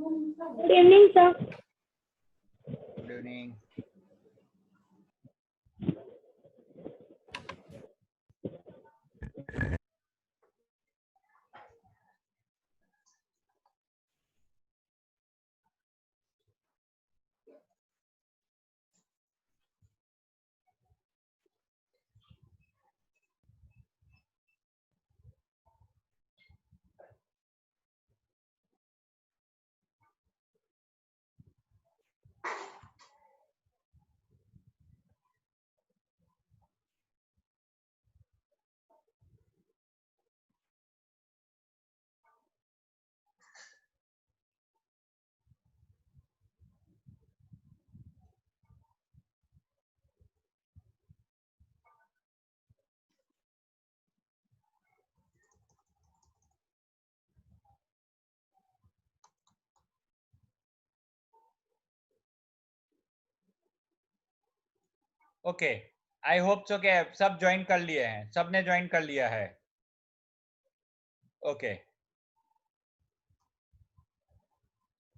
Good evening, sir. Good evening. Okay, I hope so के सब join कर लिए हैं, सबने ज्वाइन कर लिया है. ओके,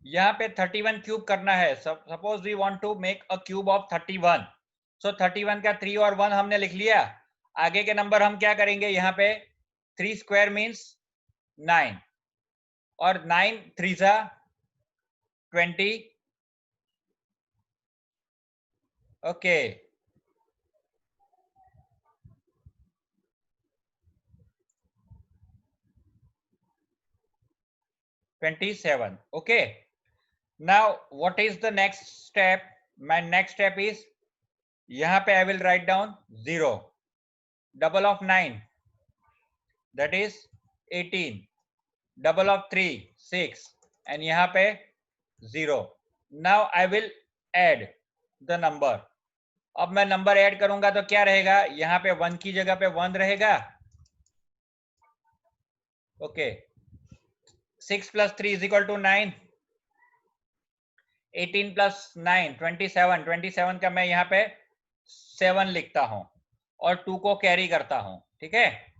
यहाँ पे 31 क्यूब करना है. Suppose we want to make a cube of 31. So 31 का 3 और 1 हमने लिख लिया. आगे के नंबर हम क्या करेंगे? यहाँ पे 3 स्क्वायर मीन्स 9 और 9 3 जा 20. Okay, $27. Okay, now what is the next step? My next step is यहाँ पे I will write down 0. Double of 9, that is 18. Double of 3, 6, and यहाँ पे 0. Now I will add the number. अब मैं number add करूंगा तो क्या रहेगा? यहाँ पे 1 की जगह पे 1 रहेगा. Okay, 6 plus 3 is equal to 9. 18 plus 9 27. 27 का मैं यहाँ पे 7 लिखता हूं और 2 को कैरी करता हूं. ठीक है,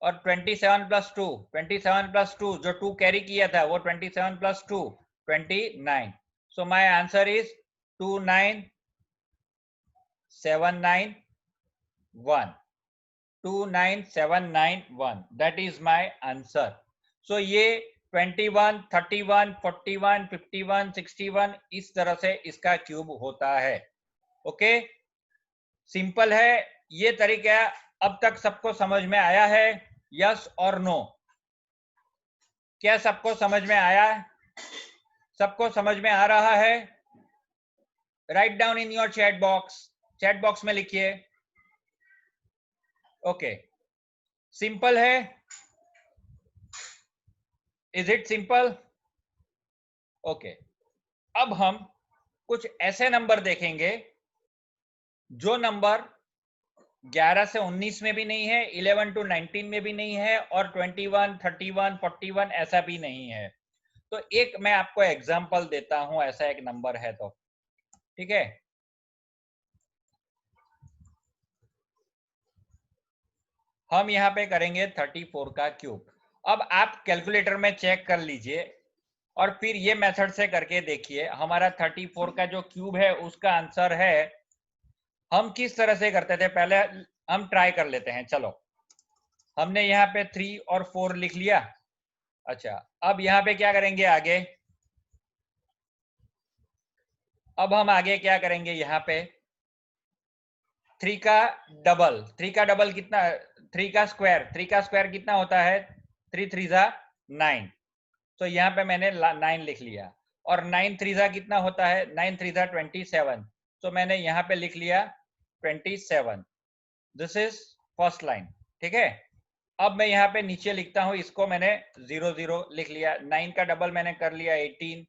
और 27 plus 2, 27 plus 2 जो 2 कैरी किया था वो 27 plus 2 29. So my answer is 29791. 29791, that is my answer. So ये 21, 31, 41, 51, 61 इस तरह से इसका क्यूब होता है. ओके, सिंपल है ये तरीका. अब तक सबको समझ में आया है? यस और नो? क्या सबको समझ में आया? सबको समझ में आ रहा है? Write down in your chat box. Chat box में लिखिए. ओके, सिंपल है? Is it simple? ओके, अब हम कुछ ऐसे नंबर देखेंगे जो नंबर 11 से 19 में भी नहीं है, 11 to 19 में भी नहीं है और 21, 31, 41 ऐसा भी नहीं है. तो एक मैं आपको एग्जांपल देता हूं, ऐसा एक नंबर है तो. ठीक है, हम यहां पे करेंगे 34 का क्यूब. अब आप कैलकुलेटर में चेक कर लीजिए और फिर ये मेथड से करके देखिए. हमारा 34 का जो क्यूब है उसका आंसर है, हम किस तरह से करते थे पहले हम ट्राई कर लेते हैं. चलो, हमने यहाँ पे 3 और 4 लिख लिया. अच्छा, अब यहाँ पे क्या करेंगे आगे? अब हम आगे क्या करेंगे? यहाँ पे 3 का डबल. 3 का डबल कितना? 3 का स्क्वायर. 3 का स्क्वायर कितना होता है? 3 3 जा 9. तो यहाँ पे मैंने 9 लिख लिया. और 9 3 जा कितना होता है? 9 3 जा 27. तो मैंने यहाँ पे लिख लिया 27. This is first line. ठीक है, अब मैं यहाँ पे नीचे लिखता हूं, इसको मैंने 0 0 लिख लिया. 9 का डबल मैंने कर लिया 18.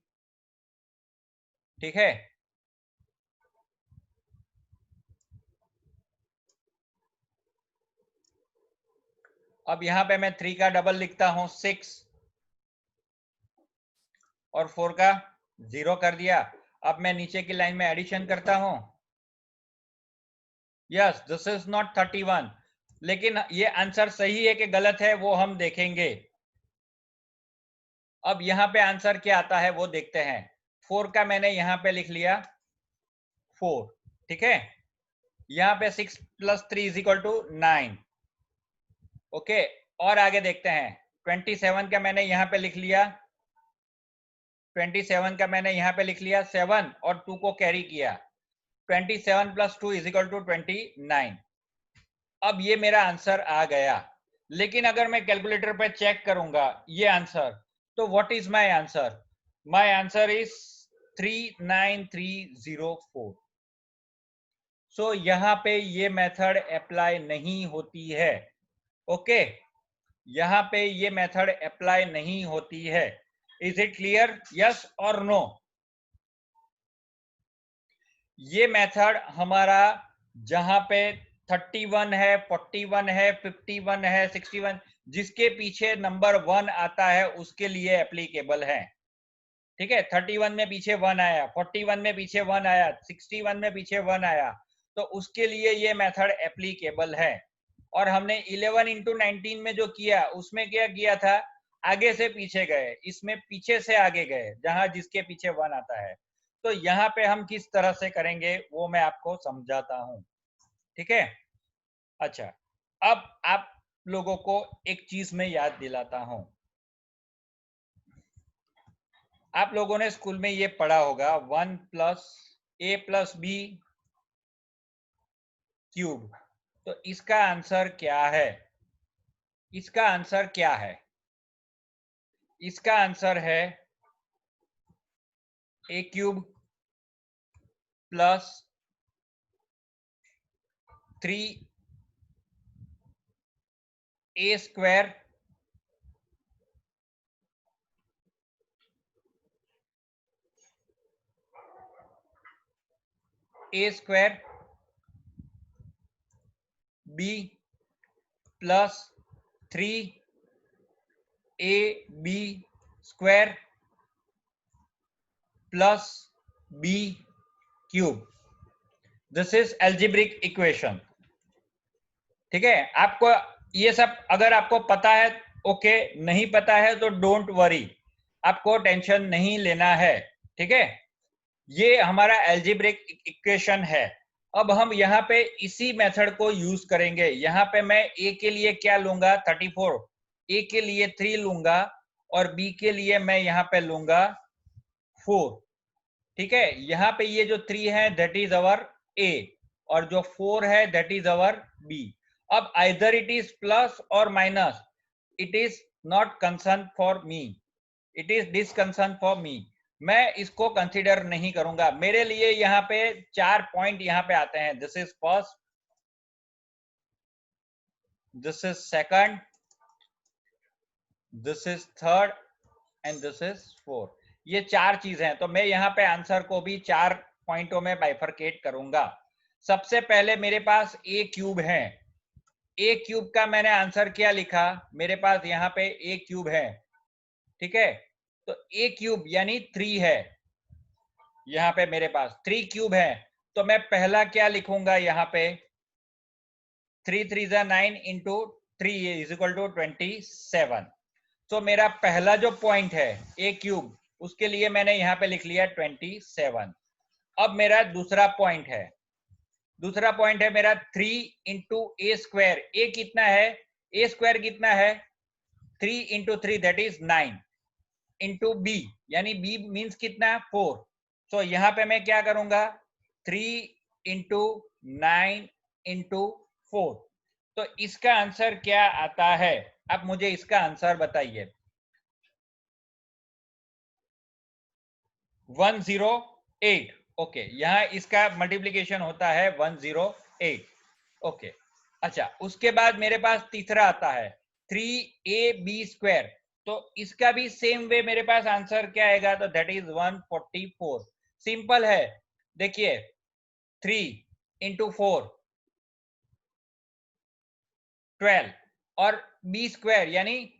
ठीक है, अब यहाँ पे मैं 3 का डबल लिखता हूं 6 और 4 का 0 कर दिया. अब मैं नीचे की लाइन में एडिशन करता हूं. Yes, this is not 31. लेकिन ये आंसर सही है कि गलत है वो हम देखेंगे. अब यहाँ पे आंसर क्या आता है वो देखते हैं। 4 का मैंने यहाँ पे लिख लिया 4, ठीक है। यहाँ पे 6 + 3 = 9, ओके। और आगे देखते हैं, 27 का मैंने यहाँ पे लिख लिया 27 का मैंने यहाँ पे लिख लिया 7 और 2 को कैरी किया, 27 + 2 = 29। अब ये मेरा आंसर आ गया। लेकिन अगर मैं कैलकुलेटर पे चेक करूंगा ये आंसर, तो what is my answer? My answer is 39304। सो यहाँ पे ये मेथड अप्लाई नहीं होती है, ओके। यहाँ पे ये मेथड अप्लाई नहीं होती है। Is it clear? यस और नो? ये मेथड हमारा जहां पे 31 है, 41 है, 51 है, 61, जिसके पीछे नंबर 1 आता है उसके लिए एप्लीकेबल है, ठीक है। 31 में पीछे 1 आया, 41 में पीछे 1 आया, 61 में पीछे 1 आया, तो उसके लिए ये मेथड एप्लीकेबल है। और हमने 11 × 19 में जो किया उसमें क्या किया था, आगे से पीछे गए, इसमें पीछे से आगे गए, जहां जिसके पीछे 1 आता है। तो यहाँ पे हम किस तरह से करेंगे वो मैं आपको समझाता हूं, ठीक है। अच्छा, अब आप लोगों को एक चीज में याद दिलाता हूं। आप लोगों ने स्कूल में ये पढ़ा होगा 1 + a + b क्यूब। तो इसका आंसर क्या है? इसका आंसर क्या है? इसका आंसर है a³ + 3a² b + 3ab² + b³ this is algebraic equation, ठीक है। आपको ये सब अगर आपको पता है ओके, नहीं पता है तो डोंट वरी, आपको टेंशन नहीं लेना है, ठीक है। ये हमारा एल्जेब्रिक इक्वेशन है। अब हम यहाँ पे इसी मेथड को यूज करेंगे। यहाँ पे मैं a के लिए क्या लूंगा 34, a के लिए 3 लूंगा और b के लिए मैं यहाँ पे लूंगा 4, ठीक है। यहाँ पे ये जो 3 है दैट इज अवर a और जो 4 है दैट इज अवर b। अब आइदर इट इज प्लस और minus, it is not concern for me, it is disconcern for me. मैं इसको कंसीडर नहीं करूंगा। मेरे लिए यहाँ पे 4 पॉइंट यहाँ पे आते हैं, this is first, this is second, this is third and this is fourth. ये 4 चीज हैं, तो मैं यहाँ पे आंसर को भी 4 पॉइंटों में बाइफरकेट करूंगा। सबसे पहले मेरे पास a³ है, a³ का मैंने आंसर क्या लिखा, मेरे पास यहाँ पे a³ है, ठीक है। तो a³ यानी 3 है, यहाँ पे मेरे पास 3³ है। तो मैं पहला क्या लिखूंगा यहाँ पे, 3 3 9 × 3 = 27। तो मेरा पहला जो पॉइंट है a³, उसके लिए मैंने यहाँ पे लिख लिया 27। अब मेरा दूसरा पॉइंट है, दूसरा पॉइंट है मेरा 3 × a²। a कितना है, a² कितना है 3 × 3 दैट इज 9 इंटू b, यानी b मीन्स कितना 4। तो यहाँ पे मैं क्या करूंगा 3 × 9 × 4। तो इसका आंसर क्या आता है, अब मुझे इसका आंसर बताइए। 108, ओके। यहाँ इसका मल्टीप्लीकेशन होता है 108, ओके। अच्छा, उसके बाद मेरे पास तीसरा आता है 3ab²। तो इसका भी सेम वे मेरे पास आंसर क्या आएगा, तो दैट इज 144। सिंपल है, देखिए 3 × 4 12 और b² यानी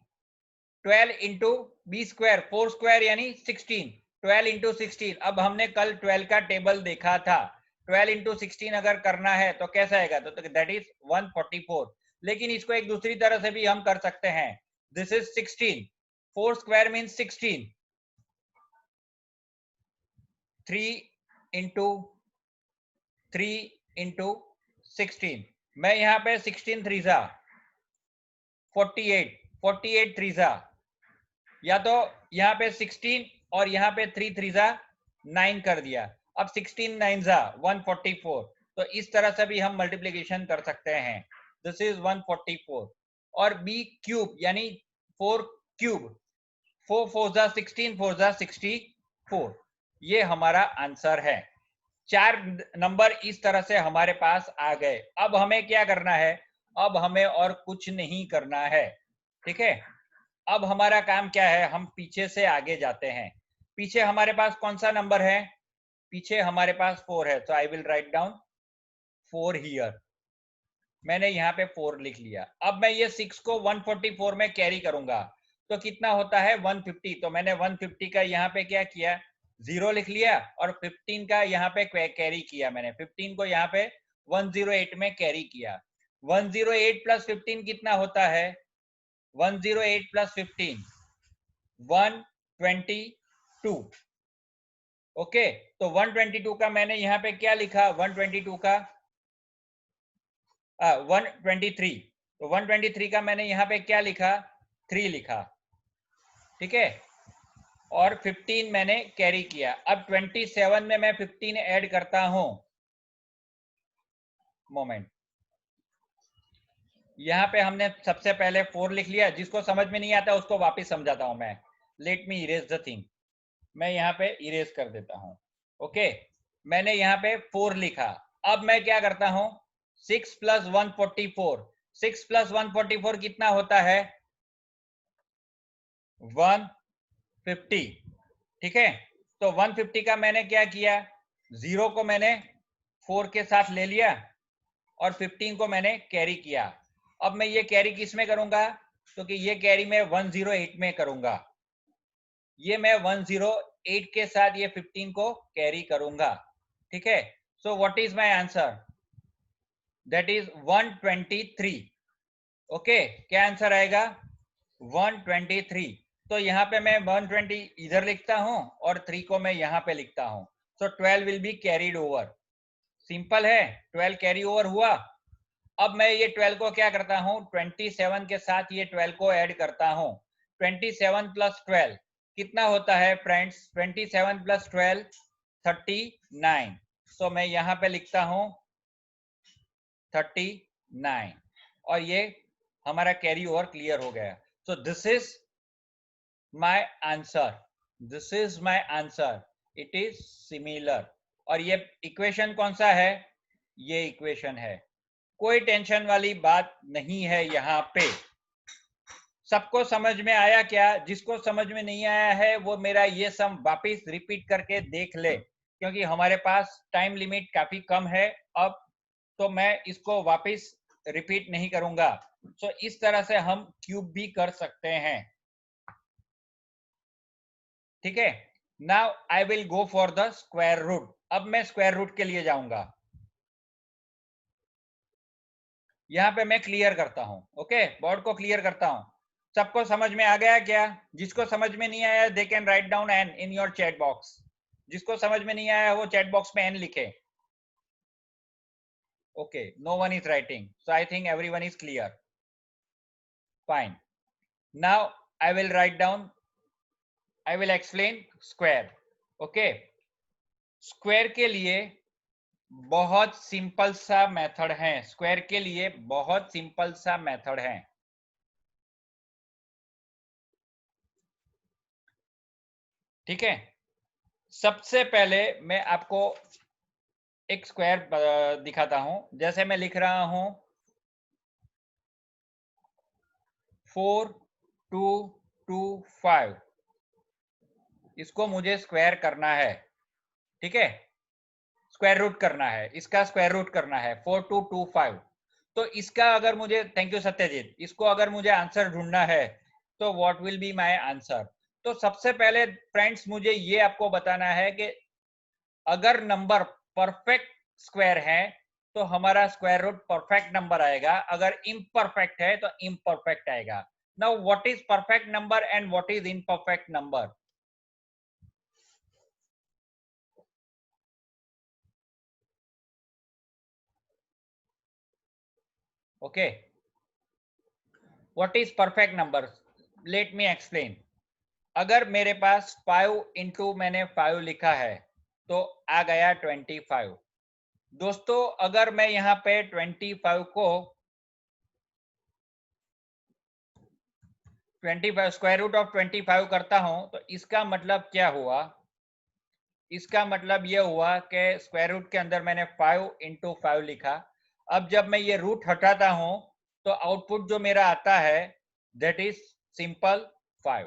12 × b², 4² यानी 16, 12 × 16। अब हमने कल 12 का टेबल देखा था, 12 × 16 अगर करना है तो कैसा आएगा, तो दैट इज 144। लेकिन इसको एक दूसरी तरह से भी हम कर सकते हैं, this is 16, 4 square means 16, 3 into 3 into 16, मैं यहाँ पे 16 थ्रीजा 48, 48 थ्रीजा, या तो यहाँ पे 16 और यहाँ पे 3 थ्रीजा 9 कर दिया, अब 16 नाइनजा 144, तो इस तरह से भी हम मल्टीप्लीकेशन कर सकते हैं। दिस इज 144, और बी क्यूब यानी 4 क्यूब, 4 4 जा 16, 4 जा 64, ये हमारा आंसर है। 4 नंबर इस तरह से हमारे पास आ गए। अब हमें क्या करना है, अब हमें और कुछ नहीं करना है, ठीक है। अब हमारा काम क्या है, हम पीछे से आगे जाते हैं। पीछे हमारे पास कौन सा नंबर है, पीछे हमारे पास 4 है, तो आई विल राइट डाउन 4 हियर, मैंने यहाँ पे 4 लिख लिया। अब मैं ये 6 को 144 में कैरी करूंगा, तो कितना होता है 150, तो मैंने 150 का यहाँ पे क्या किया, 0 लिख लिया, और 15 का यहाँ पे कैरी किया, मैंने 15 को यहाँ पे 108 में कैरी किया। 108 प्लस 15 कितना होता है, 108 प्लस 15 122, ओके। तो 122 का मैंने यहाँ पे क्या लिखा, 122 का 123, तो 123 का मैंने यहाँ पे क्या लिखा, 3 लिखा, ठीक है, और 15 मैंने कैरी किया। अब 27 में मैं 15 ऐड करता हूं, मोमेंट, यहाँ पे हमने सबसे पहले 4 लिख लिया, जिसको समझ में नहीं आता उसको वापस समझाता हूं मैं। Let me erase the thing, मैं यहाँ पे इरेज कर देता हूं, ओके। मैंने यहाँ पे 4 लिखा, अब मैं क्या करता हूं, 6 प्लस 144, 6 प्लस 144 कितना होता है 150, ठीक है। तो 150 का मैंने क्या किया, 0 को मैंने 4 के साथ ले लिया और 15 को मैंने कैरी किया। अब मैं ये कैरी किस में करूंगा, तो कि ये कैरी मैं 108 में करूंगा, ये मैं 108 के साथ ये 15 को कैरी करूंगा, ठीक है। So what is my answer, that is 123, okay. क्या आंसर आएगा 123, तो यहाँ पे मैं 120 इधर लिखता हूं और 3 को मैं यहाँ पे लिखता हूं, सो 12 will be carried over, simple है, 12 कैरी ओवर हुआ। अब मैं ये 12 को क्या करता हूं, 27 के साथ ये 12 को ऐड करता हूं, 27 प्लस 12 कितना होता है फ्रेंड्स, 27 प्लस 12 39, सो मैं यहाँ पे लिखता हूं 39, और ये हमारा कैरी ओवर क्लियर हो गया। So this is my answer, this is my answer, it is similar. और ये इक्वेशन कौन सा है, ये इक्वेशन है, कोई टेंशन वाली बात नहीं है यहाँ पे। सबको समझ में आया क्या, जिसको समझ में नहीं आया है वो मेरा ये सम वापिस रिपीट करके देख ले, क्योंकि हमारे पास टाइम लिमिट काफी कम है अब, तो मैं इसको वापिस रिपीट नहीं करूंगा। सो इस तरह से हम क्यूब भी कर सकते हैं, ठीक है। Now I will go for the square root, अब मैं स्क्वायर रूट के लिए जाऊंगा, यहाँ पे मैं क्लियर करता हूं, ओके, बोर्ड को क्लियर करता हूं। सबको समझ में आ गया क्या, जिसको समझ में नहीं आया they can write down N in your chat box, जिसको समझ में नहीं आया वो चैट बॉक्स में एन लिखे, okay. No one is writing, so I think everyone is clear, fine. Now I will write down, I will explain square, okay. Square के लिए बहुत सिंपल सा मेथड है, स्क्वायर के लिए बहुत सिंपल सा मेथड है, ठीक है। सबसे पहले मैं आपको एक स्क्वायर दिखाता हूं, जैसे मैं लिख रहा हूं 4 2 2 5, इसको मुझे स्क्वायर करना है, ठीक है, स्क्वायर रूट करना है, इसका स्क्वायर रूट करना है 4225, तो इसका अगर मुझे, थैंक यू सत्यजीत, इसको अगर मुझे आंसर ढूंढना है तो what will be my answer. तो सबसे पहले फ्रेंड्स मुझे ये आपको बताना है कि अगर नंबर परफेक्ट स्क्वायर है तो हमारा स्क्वायर रूट परफेक्ट नंबर आएगा, अगर इम्परफेक्ट है तो इम्परफेक्ट आएगा। Now what is perfect number and what is imperfect number? Okay, what is perfect number? Let me explain. अगर मेरे पास 5 इंटू मैंने 5 लिखा है तो आ गया 25। दोस्तों अगर मैं यहाँ पे 25 को 25 स्क्वायर रूट ऑफ 25 करता हूं तो इसका मतलब क्या हुआ? इसका मतलब ये हुआ कि स्क्वायर रूट के अंदर मैंने 5 इंटू 5 लिखा। अब जब मैं ये रूट हटाता हूं तो आउटपुट जो मेरा आता है दैट इज सिंपल 5।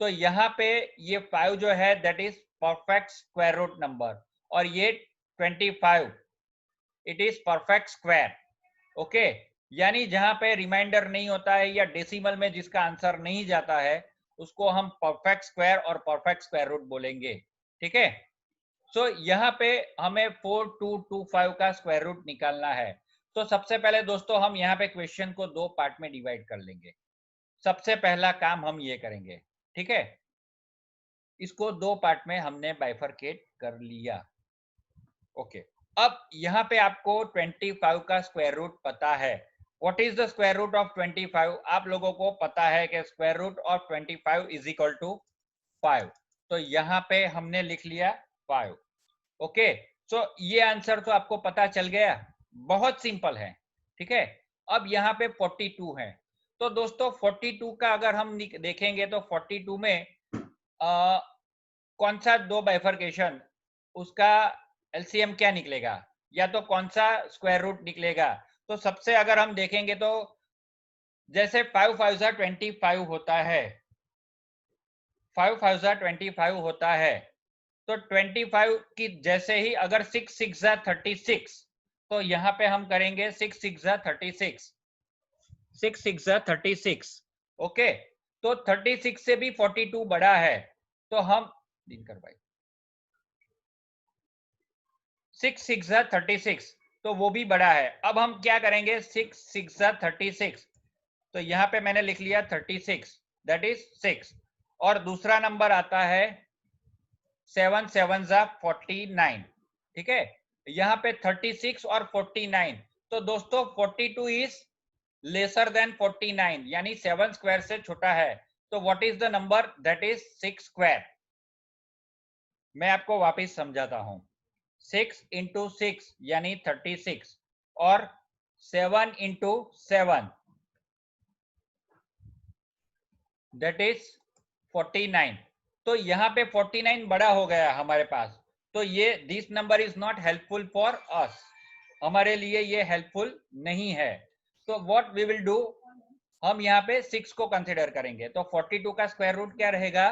तो यहाँ पे ये 5 जो है that is perfect square root number और ये 25 it is perfect square. Okay, यानी जहां पे रिमाइंडर नहीं होता है या डेसिमल में जिसका आंसर नहीं जाता है उसको हम परफेक्ट स्क्वायर और परफेक्ट स्क्वायर रूट बोलेंगे। ठीक है, सो यहाँ पे हमें 4225 का स्क्वायर रूट निकालना है। तो सबसे पहले दोस्तों हम यहाँ पे क्वेश्चन को दो पार्ट में डिवाइड कर लेंगे। सबसे पहला काम हम ये करेंगे, ठीक है, इसको दो पार्ट में हमने बाइफरकेट कर लिया। ओके, अब यहाँ पे आपको 25 का स्क्वायर रूट पता है। What is the square root of 25? आप लोगों को पता है कि square root of 25 is equal to 5। तो यहाँ पे हमने लिख लिया 5। ओके, सो ये आंसर तो आपको पता चल गया, बहुत सिंपल है। ठीक है, अब यहाँ पे 42 है। तो दोस्तों 42 का अगर हम देखेंगे तो 42 में कौन सा दो बाइफरकेशन उसका एलसीएम क्या निकलेगा या तो कौन सा स्क्वायर रूट निकलेगा? तो सबसे अगर हम देखेंगे तो जैसे 5 5 जा 25 होता है, 5 5 जा 25 होता है, तो 25 की जैसे ही अगर 6 6 जा 36 तो यहाँ पे हम करेंगे 6 6 जा 36, 6 6 जा 36। ओके, तो 36 से भी 42 बड़ा है तो हम दिन कर भाई 6 6 जा 36 तो वो भी बड़ा है। अब हम क्या करेंगे 6 6 जा 36 तो यहाँ पे मैंने लिख लिया 36 दैट इज 6 और दूसरा नंबर आता है 7 7 जा 49। ठीक है, यहाँ पे 36 और 49 तो दोस्तों 42 इज लेसर देन 49 यानी 7 स्क्वायर से छोटा है। तो what is the number? That is 6 square. मैं आपको वापस समझाता हूं। 6 इंटू 6 यानी 36 और 7 इंटू 7 दैट इज 49। तो यहाँ पे 49 बड़ा हो गया हमारे पास, तो ये this number is not helpful for us, हमारे लिए ये हेल्पफुल नहीं है। तो व्हाट वी विल डू, हम यहाँ पे 6 को कंसिडर करेंगे। तो 42 का स्क्वायर रूट क्या रहेगा?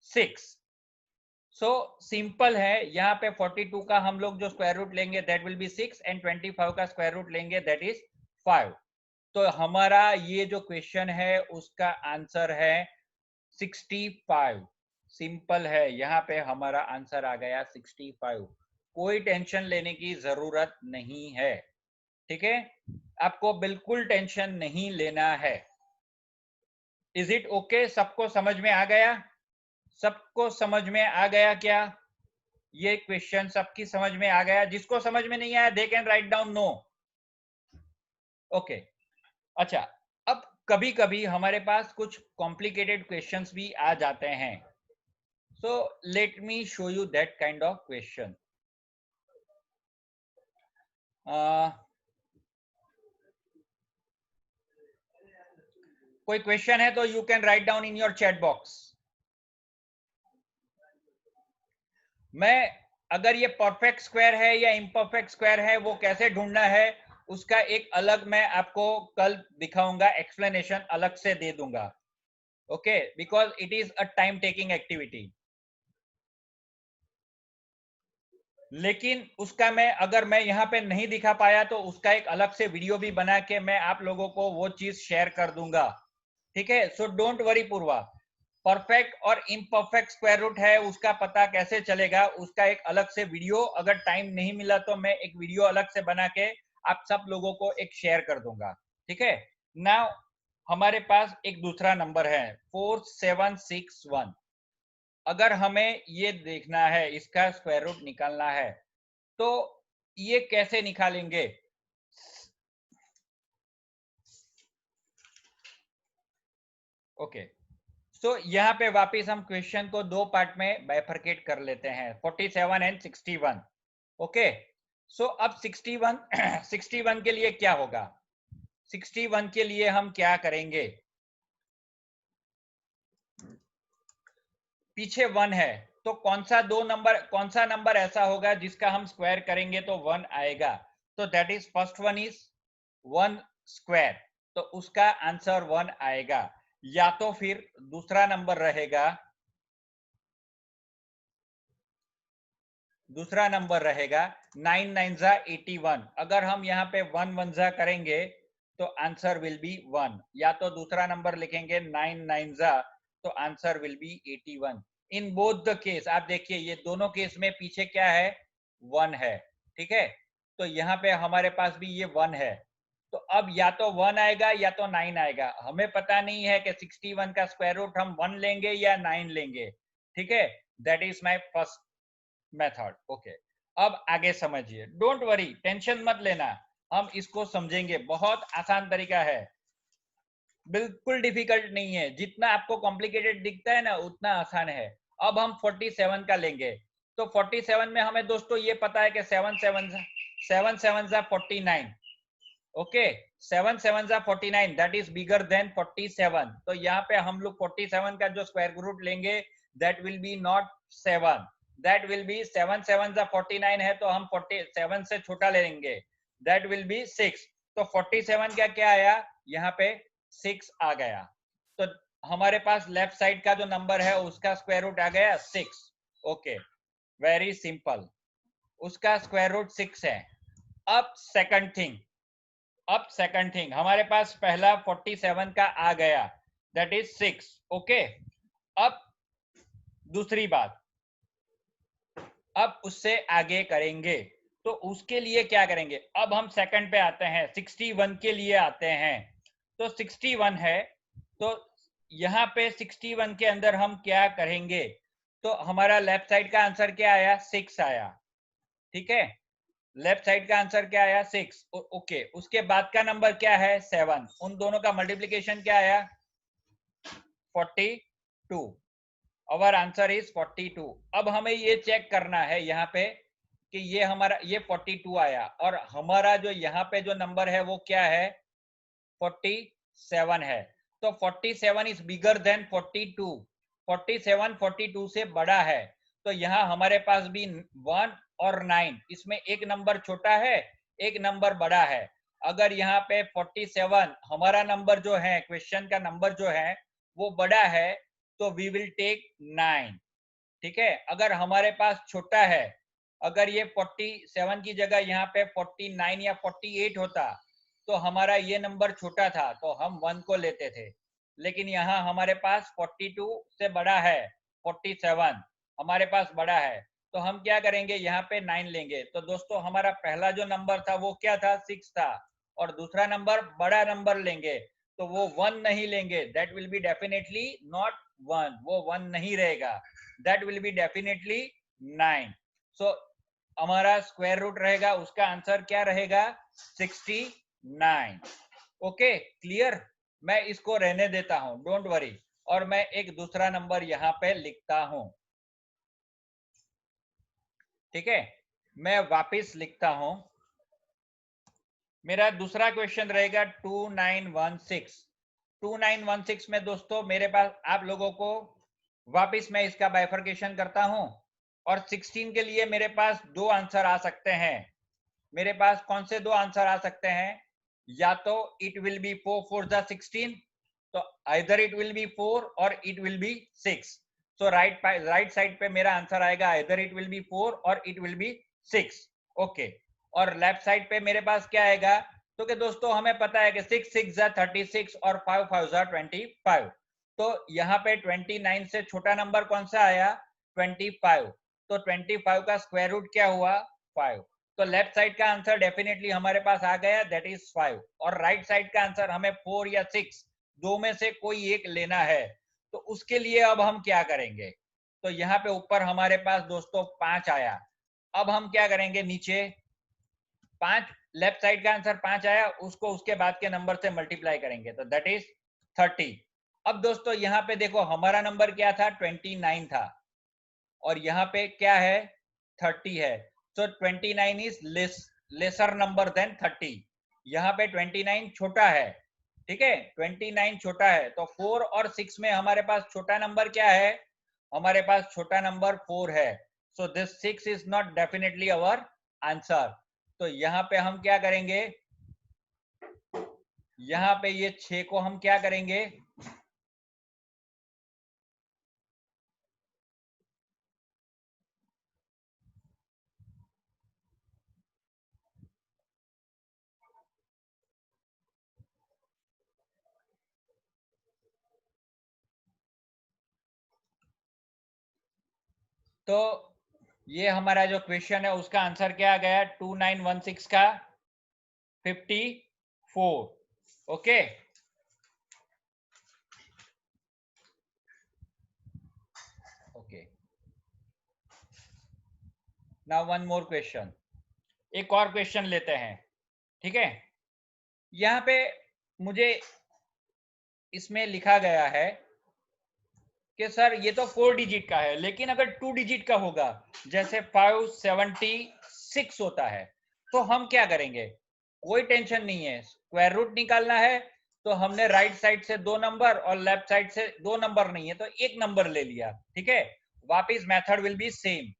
6। सो सिंपल है, यहाँ पे 42 का हम लोग जो स्क्वायर रूट लेंगे दैट विल बी 6 एंड 25 का स्क्वायर रूट लेंगे दैट इज 5। तो हमारा ये जो क्वेश्चन है उसका आंसर है 65। सिंपल है, यहाँ पे हमारा आंसर आ गया 65। कोई टेंशन लेने की जरूरत नहीं है। ठीक है, आपको बिल्कुल टेंशन नहीं लेना है। Is it okay? सबको समझ में आ गया? सबको समझ में आ गया क्या? ये क्वेश्चन सबकी समझ में आ गया? जिसको समझ में नहीं आया they can write down no. Okay, अच्छा, अब कभी कभी हमारे पास कुछ कॉम्प्लिकेटेड क्वेश्चंस भी आ जाते हैं। So let me show you that kind of question. कोई क्वेश्चन है तो you can write down in your chat box. मैं अगर ये परफेक्ट स्क्वायर है या इम्परफेक्ट स्क्वायर है वो कैसे ढूंढना है उसका एक अलग मैं आपको कल दिखाऊंगा, एक्सप्लेनेशन अलग से दे दूंगा। Okay, because it is a time taking activity. लेकिन उसका मैं अगर मैं यहाँ पे नहीं दिखा पाया तो उसका एक अलग से वीडियो भी बना के मैं आप लोगों को वो चीज शेयर कर दूंगा। ठीक है, so don't worry Purva, perfect और इम्परफेक्ट स्क्वायर रूट है उसका पता कैसे चलेगा उसका एक अलग से वीडियो, अगर टाइम नहीं मिला तो मैं एक वीडियो अलग से बना के आप सब लोगों को एक शेयर कर दूंगा। ठीक है, नाउ हमारे पास एक दूसरा नंबर है 4761। अगर हमें ये देखना है, इसका स्क्वायर रूट निकालना है, तो ये कैसे निकालेंगे? ओके, सो यहाँ पे वापिस हम क्वेश्चन को दो पार्ट में बाइफरकेट कर लेते हैं, 47 एंड 61। ओके, सो अब 61 61 के लिए क्या होगा? 61 के लिए हम क्या करेंगे? पीछे 1 है, तो कौन सा नंबर ऐसा होगा जिसका हम स्क्वायर करेंगे तो 1 आएगा? तो that is first one is 1 square, तो उसका आंसर 1 आएगा। या तो फिर दूसरा नंबर रहेगा, 9 9 जा 81। अगर हम यहाँ पे 1 1 जा करेंगे तो आंसर विल बी 1। या तो दूसरा नंबर लिखेंगे 9 9 जा, तो answer will B 81। In both the case आप देखिए, ये दोनों केस में पीछे क्या है? 1 है। ठीक है, तो यहाँ पे हमारे पास भी ये 1 है। तो अब या तो 1 आएगा या तो 9 आएगा। हमें पता नहीं है कि 61 का स्क्वायर रूट हम 1 लेंगे या 9 लेंगे। ठीक है, that is my first method. Okay, अब आगे समझिए, डोंट वरी, टेंशन मत लेना, हम इसको समझेंगे। बहुत आसान तरीका है, बिल्कुल डिफिकल्ट नहीं है। जितना आपको कॉम्प्लिकेटेड दिखता है ना, उतना आसान है। अब हम 47 का लेंगे, तो 47 में हमें दोस्तों ये पता है कि 7 7 जा 49। ओके, 7 7 जा 49, दैट इज बिगर देन 47। तो यहाँ पे हम लोग 47 का जो स्क्वायर रूट लेंगे, that will be not 7, that will be 7 7 जा 49 है, तो हम 47 से छोटा लेंगे, दैट विल बी 6। तो 47 का क्या आया? यहाँ पे 6 आ गया। तो हमारे पास लेफ्ट साइड का जो नंबर है उसका स्क्वायर रूट आ गया 6। ओके, वेरी सिंपल, उसका स्क्वायर रूट 6 है। अब सेकंड थिंग हमारे पास पहला 47 का आ गया, दैट इज 6। ओके, अब दूसरी बात, अब उससे आगे करेंगे, तो उसके लिए क्या करेंगे? अब हम सेकंड पे आते हैं, 61 के लिए आते हैं। तो 61 है, तो यहाँ पे 61 के अंदर हम क्या करेंगे? तो हमारा लेफ्ट साइड का आंसर क्या आया? 6 आया। ठीक है, लेफ्ट साइड का आंसर क्या आया? 6। ओके, उसके बाद का नंबर क्या है? 7। उन दोनों का मल्टीप्लीकेशन क्या आया? 42। Our answer is 42। अब हमें ये चेक करना है यहाँ पे कि ये हमारा ये 42 आया, और हमारा जो यहाँ पे जो नंबर है वो क्या है? 47 है। तो 47 इज बिगर देन 42। 47 42 से बड़ा है। तो यहाँ हमारे पास भी 1 और 9, इसमें एक नंबर छोटा है, एक नंबर बड़ा है। अगर यहाँ पे 47 हमारा नंबर जो है, क्वेश्चन का नंबर जो है वो बड़ा है, तो वी विल टेक 9। ठीक है, अगर हमारे पास छोटा है, अगर ये 47 की जगह यहाँ पे 49 या 48 होता, तो हमारा ये नंबर छोटा था, तो हम 1 को लेते थे। लेकिन यहाँ हमारे पास 42 से बड़ा है, 47 हमारे पास बड़ा है, तो हम क्या करेंगे? यहाँ पे 9 लेंगे। तो दोस्तों हमारा पहला जो नंबर था वो क्या था? 6 था। और दूसरा नंबर बड़ा नंबर लेंगे, तो वो 1 नहीं लेंगे, that will be definitely not 1, वो 1 नहीं रहेगा, दैट विल बी डेफिनेटली 9। सो हमारा स्क्वायर रूट रहेगा, उसका आंसर क्या रहेगा? 69। Okay, clear? मैं इसको रहने देता हूं, डोंट वरी, और मैं एक दूसरा नंबर यहाँ पे लिखता हूं। ठीक है, मैं वापिस लिखता हूं। मेरा दूसरा क्वेश्चन रहेगा 2916। 2916 में दोस्तों मेरे पास आप लोगों को वापिस मैं इसका बाइफर्केशन करता हूं, और 16 के लिए मेरे पास दो आंसर आ सकते हैं। मेरे पास कौन से दो आंसर आ सकते हैं? या तो इट विल बी 4 4 जा 16, तो आइदर इट विल बी 4 और it will be 6। So right side पे मेरा आंसर आएगा आइदर इट विल बी 4 और इट विल बी 6। ओके, और लेफ्ट साइड पे मेरे पास क्या आएगा? तो कि दोस्तों हमें पता है कि 6 6 जा 36 और 5 5 जा 25। तो यहाँ पे 29 से छोटा नंबर कौन सा आया? 25। तो 25 का स्क्वायर रूट क्या हुआ? 5। तो लेफ्ट साइड का आंसर डेफिनेटली हमारे पास आ गया, दैट इज 5। और राइट साइड का आंसर हमें 4 या 6 दो में से कोई एक लेना है, तो उसके लिए अब हम क्या करेंगे? तो यहाँ पे ऊपर हमारे पास दोस्तों 5 आया। अब हम क्या करेंगे? नीचे 5, लेफ्ट साइड का आंसर 5 आया, उसको उसके बाद के नंबर से मल्टीप्लाई करेंगे, तो दैट इज 30। अब दोस्तों यहाँ पे देखो हमारा नंबर क्या था? 29 था, और यहाँ पे क्या है? 30 है। सो 29 इज लेसर नंबर देन 30। यहाँ पे 29 छोटा है, ठीक है, 29 छोटा है, तो 4 और 6 में हमारे पास छोटा नंबर क्या है? हमारे पास छोटा नंबर 4 है। So this 6 is not definitely our answer. तो यहाँ पे हम क्या करेंगे? यहाँ पे ये 6 को हम क्या करेंगे? तो ये हमारा जो क्वेश्चन है उसका आंसर क्या आ गया? 2916 का 54। Okay, okay. Now one more question, एक और क्वेश्चन लेते हैं, ठीक है। यहाँ पे मुझे इसमें लिखा गया है कि सर ये तो 4 डिजिट का है, लेकिन अगर 2 डिजिट का होगा, जैसे 576 होता है, तो हम क्या करेंगे? कोई टेंशन नहीं है, स्क्वायर रूट निकालना है तो हमने राइट साइड से 2 नंबर और लेफ्ट साइड से 2 नंबर नहीं है तो 1 नंबर ले लिया, ठीक है। वापिस मेथड विल बी सेम।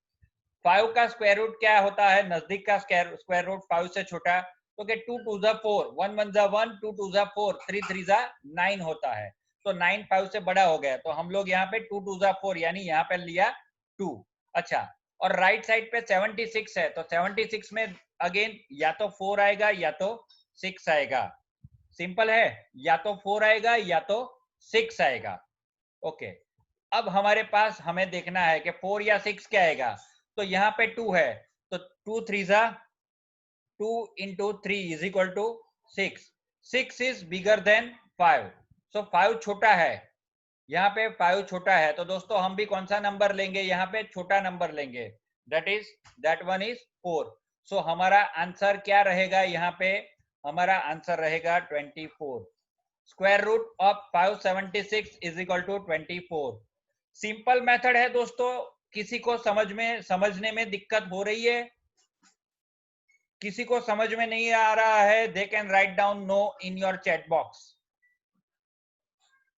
5 का स्क्वायर रूट क्या होता है? नजदीक का स्क्वायर रूट 5 से छोटा, तो कि 2 2 जा 4, 1 1 जा 1, 2 2 जा 4, 3 3 जा 9 होता है। तो 9 5 से बड़ा हो गया, तो हम लोग यहाँ पे 2 2 जा 4 यानी यहाँ पे लिया 2। अच्छा, और राइट साइड पे 76 है, तो 76 में अगेन या तो 4 आएगा या तो 6 आएगा। सिंपल है, या तो 4 आएगा या तो 6 आएगा। ओके, अब हमारे पास हमें देखना है कि 4 या 6 क्या आएगा। तो यहाँ पे 2 है, तो 2 3 जा 2 into 3 is equal to 6। 6 is bigger than 5, so 5 छोटा है। यहाँ पे 5 छोटा है, तो दोस्तों हम भी कौन सा नंबर लेंगे? यहाँ पे छोटा नंबर लेंगे, that one is 4। सो हमारा आंसर क्या रहेगा? यहाँ पे हमारा आंसर रहेगा 24। Square root of 576 is equal to 24। Simple method है दोस्तों। किसी को समझने में दिक्कत हो रही है? किसी को समझ में नहीं आ रहा है? They can write down no in your chat box.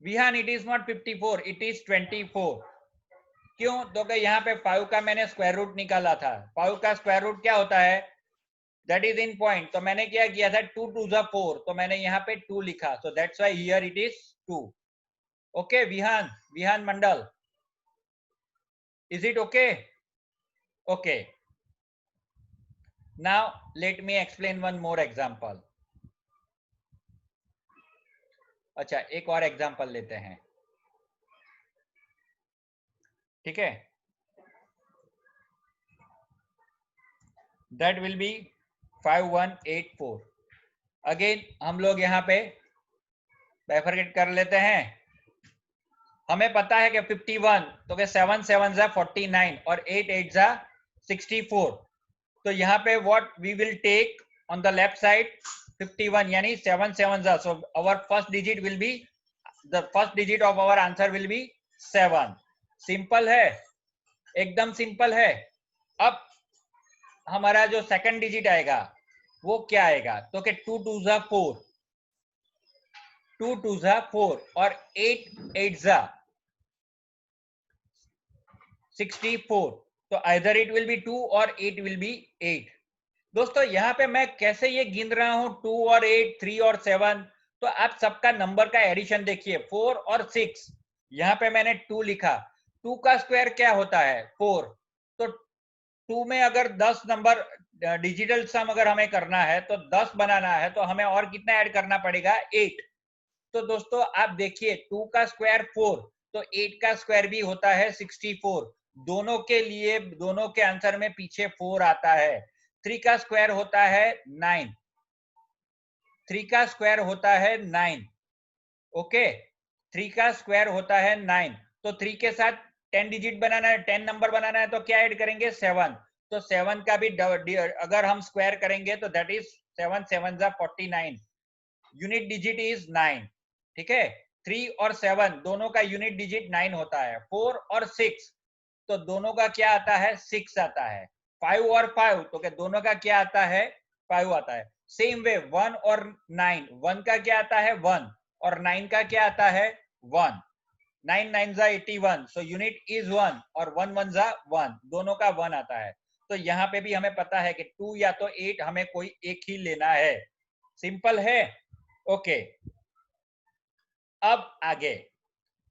Vihan, it is not 54, it is 24। क्यों? तो कि यहाँ पे 5 का मैंने स्क्वायर रूट निकाला था। 5 का स्क्वायर रूट क्या होता है? That is in point. तो मैंने क्या किया था? 2 2 जा 4, तो मैंने यहाँ पे 2 लिखा, so that's why here it is 2। Okay Vihan Mandal, is it okay? Okay, now let me explain one more example. अच्छा, एक और एग्जांपल लेते हैं, ठीक है। That will be 5184। अगेन हम लोग यहाँ पे बाइफरकेट कर लेते हैं। हमें पता है कि 51, तो कि 7 7 जा 49 और 8 8 जा 64। तो यहाँ पे what we will take on the left side? 51, यानी 7 7 जा, so our first digit will be, the first digit of our answer will be 7। Simple है, एकदम सिंपल है। अब हमारा जो सेकंड डिजिट आएगा वो क्या आएगा? तो कि 2 2 जा 4, 2 2 जा 4 और 8 8 जा 64। तो आइदर इट विल बी 2 और इट विल बी 8। दोस्तों यहाँ पे मैं कैसे ये गिन रहा हूं? 2 और 8, 3 और 7। तो आप सबका नंबर का एडिशन देखिए, 4 और 6। यहाँ पे मैंने 2 लिखा। 2 का स्क्वायर क्या होता है? 4। तो 2 में अगर 10 नंबर डिजिटल सम अगर हमें करना है, तो 10 बनाना है, तो हमें और कितना ऐड करना पड़ेगा? 8। तो दोस्तों आप देखिए, 2 का स्क्वायर 4, तो 8 का स्क्वायर भी होता है 64। दोनों के लिए, दोनों के आंसर में पीछे 4 आता है। 3 का स्क्वायर होता है 9, 3 का स्क्वायर होता है 9। ओके 3 का स्क्वायर होता है 9, तो 3 के साथ 10 डिजिट बनाना है, 10 नंबर बनाना है, तो क्या ऐड करेंगे 7, तो 7 का भी अगर हम स्क्वायर करेंगे तो दैट इज 7 7 जा 49, यूनिट डिजिट इज 9, ठीक है। 3 और 7 दोनों का यूनिट डिजिट 9 होता है। 4 और 6 तो दोनों का क्या आता है 6 आता है। 5 और 5 तो क्या दोनों का क्या आता है 5 आता है। सेम वे 1 और 9, 1 का क्या आता है 1 और 9 का क्या आता है 1, 9 9 जा 81, सो यूनिट इज 1 और 1 1 जा 1, दोनों का 1 आता है। तो यहाँ पे भी हमें पता है कि 2 या तो 8 हमें कोई एक ही लेना है, सिंपल है। ओके अब आगे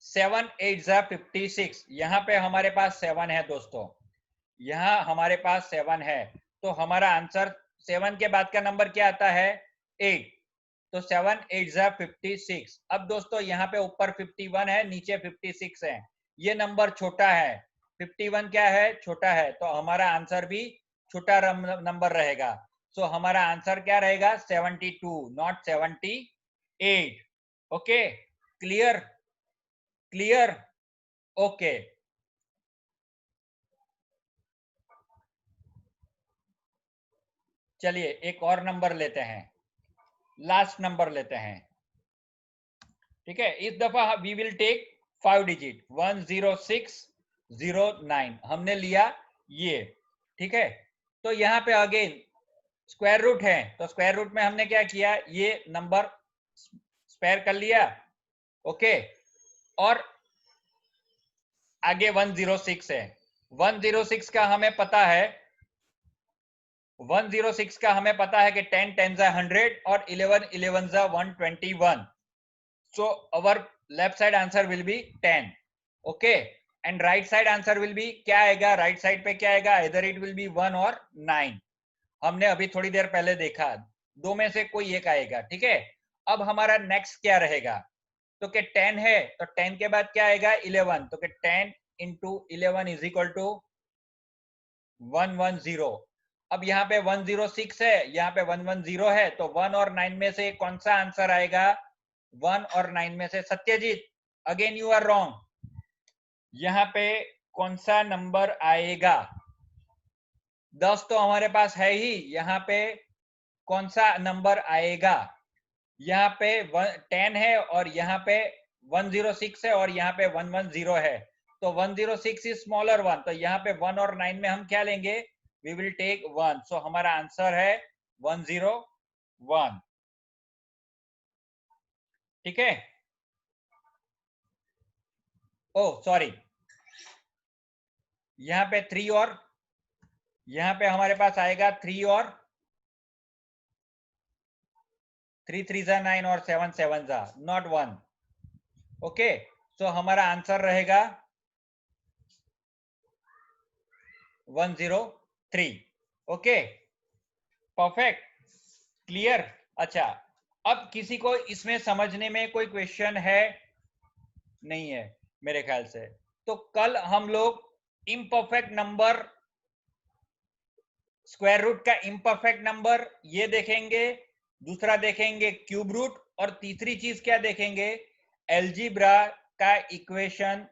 7 8 जा 56, यहाँ पे हमारे पास 7 है दोस्तों, यहाँ हमारे पास 7 है, तो हमारा आंसर 7 के बाद का नंबर क्या आता है 8, तो 7 8 जा 56। अब दोस्तों यहाँ पे ऊपर 51 है, नीचे 56 है, ये नंबर छोटा है, 51 क्या है छोटा है, तो हमारा आंसर भी छोटा नंबर रहेगा। सो हमारा आंसर क्या रहेगा 72 not 78। Okay clear clear okay चलिए एक और नंबर लेते हैं, लास्ट नंबर लेते हैं, ठीक है। इस दफा वी विल टेक 5 डिजिट 10609 हमने लिया ये, ठीक है। तो यहाँ पे अगेन स्क्वायर रूट है, तो स्क्वायर रूट में हमने क्या किया ये नंबर स्क्वायर कर लिया, ओके। और आगे 106 है, 106 का हमें पता है 106 का हमें पता है कि 10 10 जा 100 और 11 11 जा 121, so our left side answer will be 10, okay, and right side answer will be क्या आएगा राइट साइड पे क्या आएगा, either it will be 1 और 9, हमने अभी थोड़ी देर पहले देखा, दो में से कोई एक आएगा, ठीक है। अब हमारा नेक्स्ट क्या रहेगा, तो कि 10 है तो 10 के बाद क्या आएगा 11, तो कि 10 into 11 is equal to 110। अब यहाँ पे 106 है, यहाँ पे 110 है, तो 1 और 9 में से कौन सा आंसर आएगा 1 और 9 में से। Satyajit again you are wrong, यहाँ पे कौन सा नंबर आएगा 10 तो हमारे पास है ही, यहाँ पे कौन सा नंबर आएगा, यहाँ पे 10 है और यहाँ पे 106 है और यहाँ पे 110 है, तो 106 इज स्मॉलर वन, तो यहाँ पे 1 और 9 में हम क्या लेंगे वी विल टेक 1, सो हमारा आंसर है 101, ठीक है। ओ सॉरी यहाँ पे 3 और यहाँ पे हमारे पास आएगा 3 और 3 3 जा 9 और 7 7 जा नॉट 1, ओके। सो हमारा आंसर रहेगा 103, ओके परफेक्ट क्लियर। अच्छा अब किसी को इसमें समझने में कोई क्वेश्चन है, नहीं है मेरे ख्याल से, तो कल हम लोग इम्परफेक्ट नंबर, स्क्वायर रूट का इम्परफेक्ट नंबर ये देखेंगे, दूसरा देखेंगे क्यूब रूट, और तीसरी चीज क्या देखेंगे एलजीब्रा का इक्वेशन,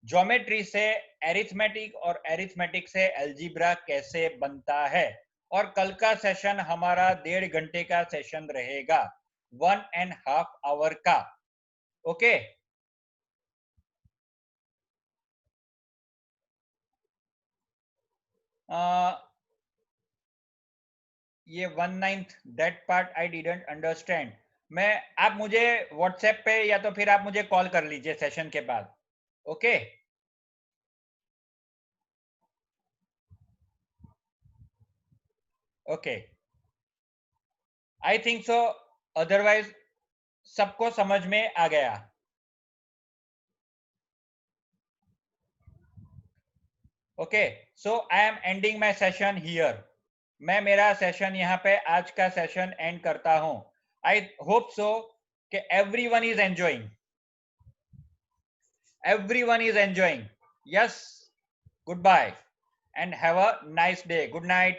ज्योमेट्री से एरिथमेटिक और एरिथमेटिक से एलजीब्रा कैसे बनता है। और कल का सेशन हमारा 1.5 घंटे का सेशन रहेगा, 1.5 आवर का, ओके। ये 1/9 that part I didn't understand. मैं आप मुझे व्हाट्सएप पे या तो फिर आप मुझे कॉल कर लीजिए सेशन के बाद, okay okay I think so, otherwise सबको समझ में आ गया, okay. So I am ending my session here, मैं मेरा सेशन यहाँ पे आज का सेशन एंड करता हूं। आई होप सो कि everyone is enjoying, everyone is enjoying, yes, goodbye and have a nice day, good night।